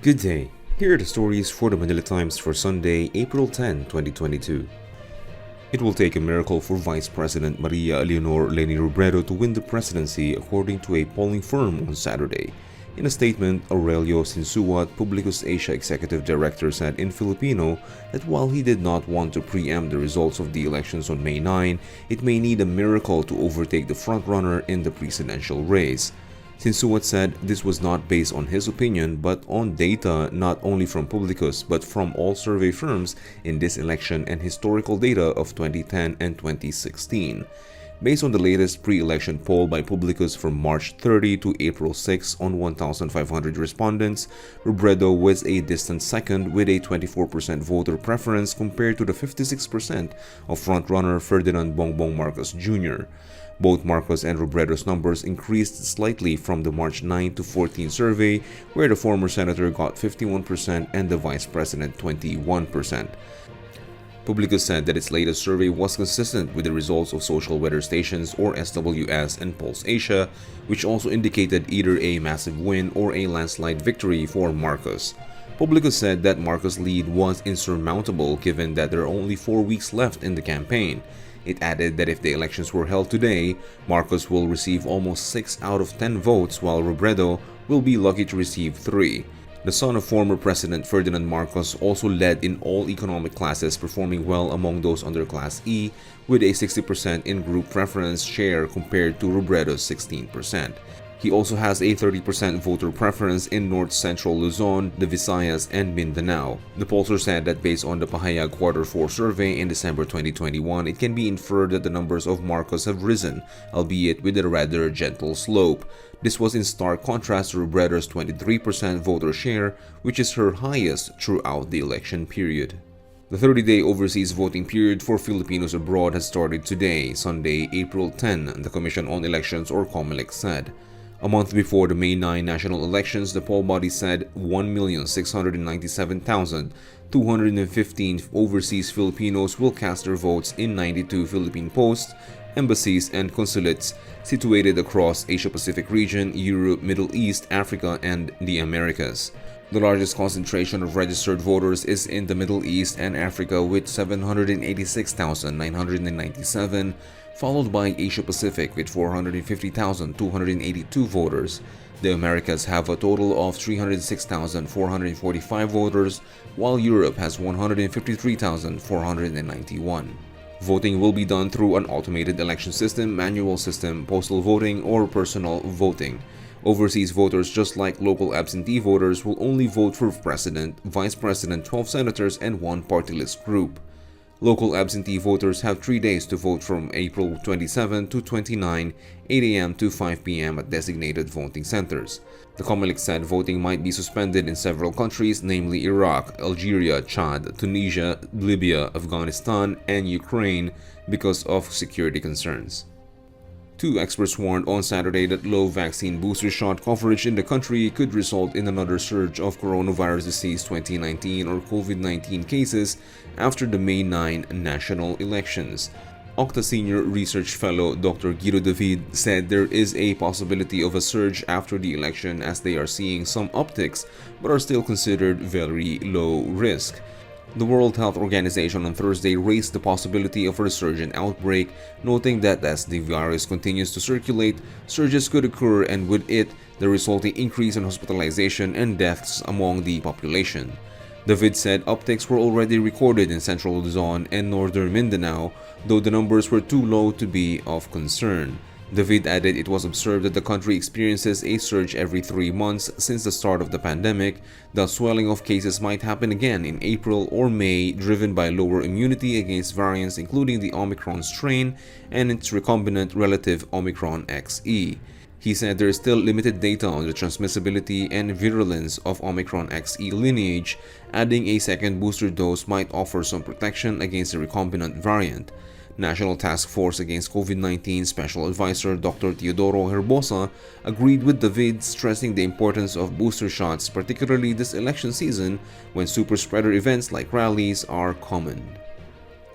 Good day. Here are the stories for the Manila Times for Sunday, April 10, 2022. It will take a miracle for Vice President Maria Leonor Leni to win the presidency, according to a polling firm on Saturday. In a statement, Aurelio Sinsuat, Publicus Asia Executive Director, said in Filipino that while he did not want to preempt the results of the elections on May 9, it may need a miracle to overtake the frontrunner in the presidential race. Sinsuat said this was not based on his opinion but on data not only from Publicus but from all survey firms in this election and historical data of 2010 and 2016. Based on the latest pre-election poll by Publicus from March 30 to April 6 on 1,500 respondents, Robredo was a distant second with a 24% voter preference compared to the 56% of frontrunner Ferdinand Bongbong Marcos Jr. Both Marcos and Robredo's numbers increased slightly from the March 9 to 14 survey, where the former senator got 51% and the vice president 21%. Publicus said that its latest survey was consistent with the results of social weather stations or SWS and Pulse Asia, which also indicated either a massive win or a landslide victory for Marcos. Publicus said that Marcos' lead was insurmountable given that there are only 4 weeks left in the campaign. It added that if the elections were held today, Marcos will receive almost 6 out of 10 votes while Robredo will be lucky to receive 3. The son of former President Ferdinand Marcos also led in all economic classes, performing well among those under Class E with a 60% in-group preference share compared to Robredo's 16%. He also has a 30% voter preference in North-Central Luzon, the Visayas, and Mindanao. The pollster said that based on the Pahayag Quarter 4 survey in December 2021, it can be inferred that the numbers of Marcos have risen, albeit with a rather gentle slope. This was in stark contrast to Robredo's 23% voter share, which is her highest throughout the election period. The 30-day overseas voting period for Filipinos abroad has started today, Sunday, April 10, the Commission on Elections or COMELEC said. A month before the May 9 national elections, the poll body said 1,697,215 overseas Filipinos will cast their votes in 92 Philippine posts, embassies, and consulates situated across Asia-Pacific region, Europe, Middle East, Africa, and the Americas. The largest concentration of registered voters is in the Middle East and Africa with 786,997, followed by Asia-Pacific with 450,282 voters. The Americas have a total of 306,445 voters, while Europe has 153,491. Voting will be done through an automated election system, manual system, postal voting, or personal voting. Overseas voters, just like local absentee voters, will only vote for president, vice president, 12 senators, and one party list group. Local absentee voters have 3 days to vote from April 27 to 29, 8 a.m. to 5 p.m. at designated voting centers. The COMELEC said voting might be suspended in several countries, namely Iraq, Algeria, Chad, Tunisia, Libya, Afghanistan, and Ukraine because of security concerns. 2 experts warned on Saturday that low vaccine booster shot coverage in the country could result in another surge of coronavirus disease 2019 or COVID-19 cases after the May 9 national elections. KUWTT Senior Research Fellow Dr. Guido David said there is a possibility of a surge after the election as they are seeing some upticks but are still considered very low risk. The World Health Organization on Thursday raised the possibility of a resurgent outbreak, noting that as the virus continues to circulate, surges could occur and with it, the resulting increase in hospitalization and deaths among the population. David said upticks were already recorded in central Luzon and northern Mindanao, though the numbers were too low to be of concern. David added it was observed that the country experiences a surge every 3 months since the start of the pandemic. The swelling of cases might happen again in April or May, driven by lower immunity against variants including the Omicron strain and its recombinant relative Omicron XE. He said there is still limited data on the transmissibility and virulence of Omicron XE lineage, adding a second booster dose might offer some protection against the recombinant variant. National Task Force Against COVID-19 Special Advisor Dr. Teodoro Herbosa agreed with David, stressing the importance of booster shots, particularly this election season when super spreader events like rallies are common.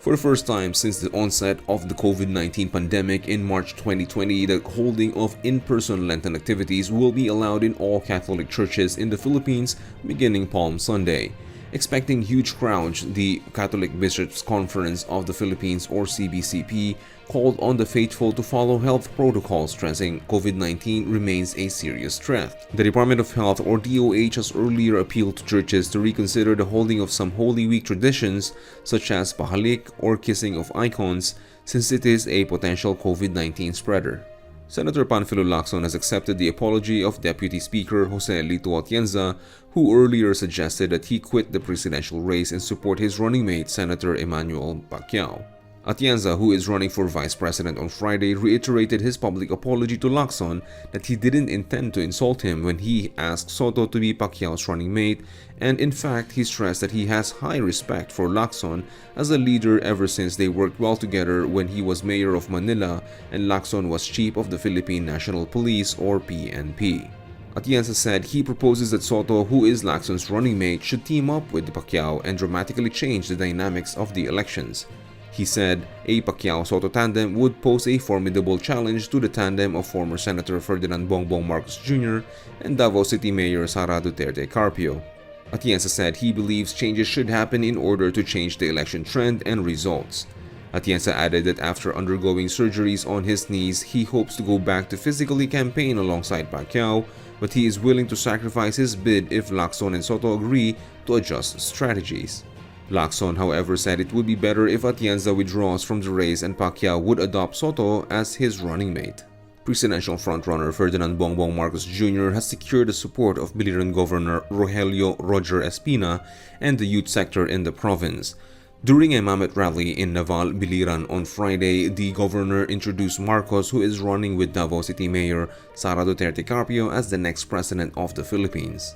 For the first time since the onset of the COVID-19 pandemic in March 2020, the holding of in-person Lenten activities will be allowed in all Catholic churches in the Philippines beginning Palm Sunday. Expecting huge crowds, the Catholic Bishops' Conference of the Philippines or CBCP called on the faithful to follow health protocols, stressing COVID-19 remains a serious threat. The Department of Health or DOH has earlier appealed to churches to reconsider the holding of some Holy Week traditions such as pahalik or kissing of icons, since it is a potential COVID-19 spreader. Senator Panfilo Lacson has accepted the apology of Deputy Speaker Jose Lito Atienza, who earlier suggested that he quit the presidential race and support his running mate, Senator Emmanuel Pacquiao. Atienza, who is running for vice president on Friday, reiterated his public apology to Lacson that he didn't intend to insult him when he asked Soto to be Pacquiao's running mate, and in fact he stressed that he has high respect for Lacson as a leader ever since they worked well together when he was mayor of Manila and Lacson was chief of the Philippine National Police or PNP. Atienza said he proposes that Soto, who is Lacson's running mate, should team up with Pacquiao and dramatically change the dynamics of the elections. He said a Pacquiao-Soto tandem would pose a formidable challenge to the tandem of former Senator Ferdinand Bongbong Marcos Jr. and Davao City Mayor Sara Duterte Carpio. Atienza said he believes changes should happen in order to change the election trend and results. Atienza added that after undergoing surgeries on his knees, he hopes to go back to physically campaign alongside Pacquiao, but he is willing to sacrifice his bid if Lacson and Soto agree to adjust strategies. Lacson, however, said it would be better if Atienza withdraws from the race and Pacquiao would adopt Soto as his running mate. Presidential frontrunner Ferdinand Bongbong Marcos Jr. has secured the support of Biliran Governor Rogelio Roger Espina and the youth sector in the province. During a Mamet rally in Naval, Biliran on Friday, the governor introduced Marcos, who is running with Davao City Mayor Sara Duterte Carpio as the next president of the Philippines.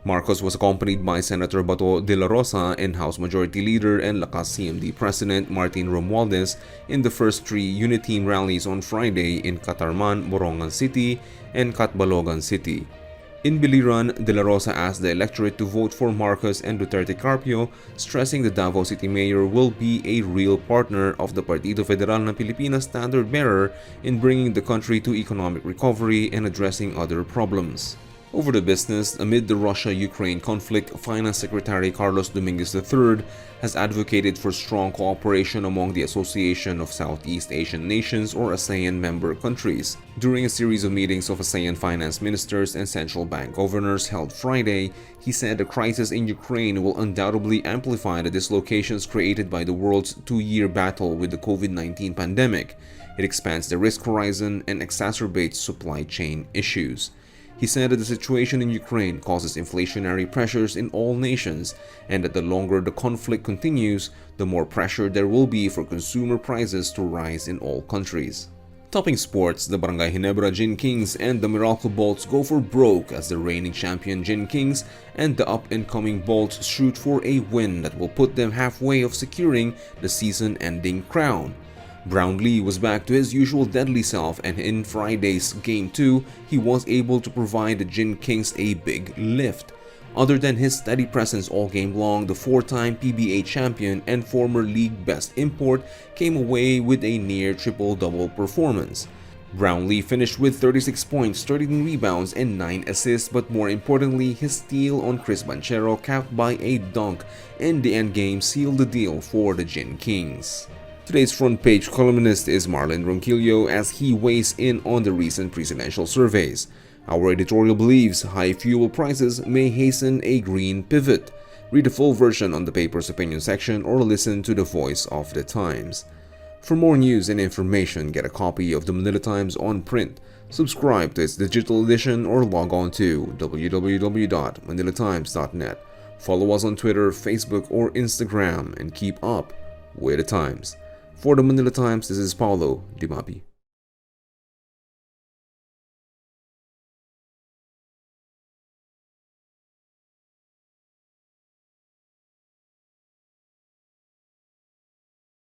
Marcos was accompanied by Senator Bato de la Rosa and House Majority Leader and Lakas CMD President Martin Romualdez in the first three unit team rallies on Friday in Catarman, Borongan City and Catbalogan City. In Biliran, de la Rosa asked the electorate to vote for Marcos and Duterte Carpio, stressing the Davao City Mayor will be a real partner of the Partido Federal ng Pilipinas standard bearer in bringing the country to economic recovery and addressing other problems. Over the business, amid the Russia-Ukraine conflict, Finance Secretary Carlos Dominguez III has advocated for strong cooperation among the Association of Southeast Asian Nations or ASEAN member countries. During a series of meetings of ASEAN finance ministers and central bank governors held Friday, he said the crisis in Ukraine will undoubtedly amplify the dislocations created by the world's two-year battle with the COVID-19 pandemic. It expands the risk horizon and exacerbates supply chain issues. He said that the situation in Ukraine causes inflationary pressures in all nations and that the longer the conflict continues, the more pressure there will be for consumer prices to rise in all countries. Topping sports, the Barangay Ginebra Gin Kings and the Meralco Bolts go for broke as the reigning champion Gin Kings and the up-and-coming Bolts shoot for a win that will put them halfway of securing the season-ending crown. Brownlee was back to his usual deadly self, and in Friday's Game 2, he was able to provide the Gin Kings a big lift. Other than his steady presence all game long, the four-time PBA champion and former league best import came away with a near triple-double performance. Brownlee finished with 36 points, 13 rebounds, and 9 assists, but more importantly, his steal on Chris Banchero, capped by a dunk in the endgame, sealed the deal for the Gin Kings. Today's front page columnist is Marlon Ronquillo as he weighs in on the recent presidential surveys. Our editorial believes high fuel prices may hasten a green pivot. Read the full version on the paper's opinion section or listen to the voice of the Times. For more news and information, get a copy of the Manila Times on print, subscribe to its digital edition, or log on to www.manilatimes.net. Follow us on Twitter, Facebook, or Instagram and keep up with the Times. For the Manila Times, this is Paulo Dimapi.